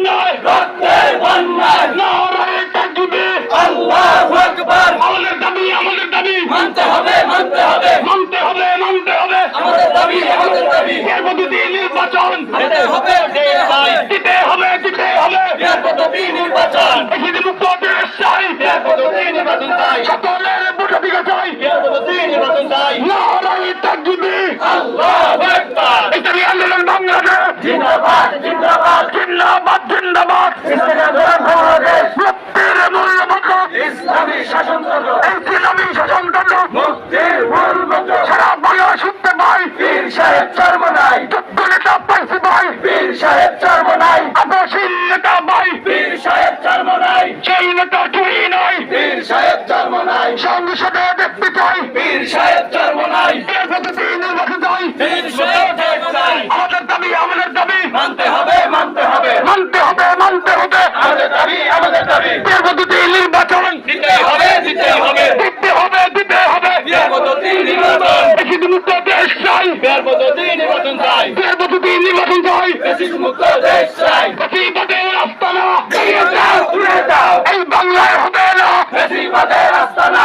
বন্যায় রক্তের বন্যায় নারায়ে তাকবীর আল্লাহু আকবার আমাদের দাবি মানতে হবে আমাদের দাবি এর পদ্ধতি নির্বাচন দিতে হবে এর পদ্ধতি নির্বাচন এখানে মুক্ত দেশ চাই এর পদ্ধতি নির্বাচন চাই সকলের ভোটাধিকার চাই এর পদ্ধতি নির্বাচন চাই নারায়ে তাকবীর আল্লাহু আকবার ইসলামী আন্দোলন বাংলাদেশ জিন্দাবাদ বাংলাদেশ মুক্তির মূল মন্ত্র ইসলামী শাসনতন্ত্র মুক্তির মূল মন্ত্র সারা বাংলা শুনতে পাই পীর সাহেব চরমনাই যোগ্য নেতা পাইছি ভাই পীর সাহেব চরমনাই আবাসীন নেতা ভাই পীর সাহেব চরমনাই সেই নেতা চুরি নয় পীর সাহেব চরমনাই সংসদে দেখতে চাই পীর সাহেব চরমনাই এর পদ্ধতি নির্বাচন চাই পীর সাহেব চরমনাই আমাদের দাবি মানতে হবে আমাদের দাবি এর পদ্ধতি নির্বাচন দিতে হবে এর পদ্ধতি নির্বাচন এখানে মুক্ত দেশ চাই এর পদ্ধতি নির্বাচন চাই দেশিস মুক্ত দেশ চাই বেশিবাদের আস্তানা উড়ে দাও এই বাংলায় হবে না বেশিবাদের আস্তানা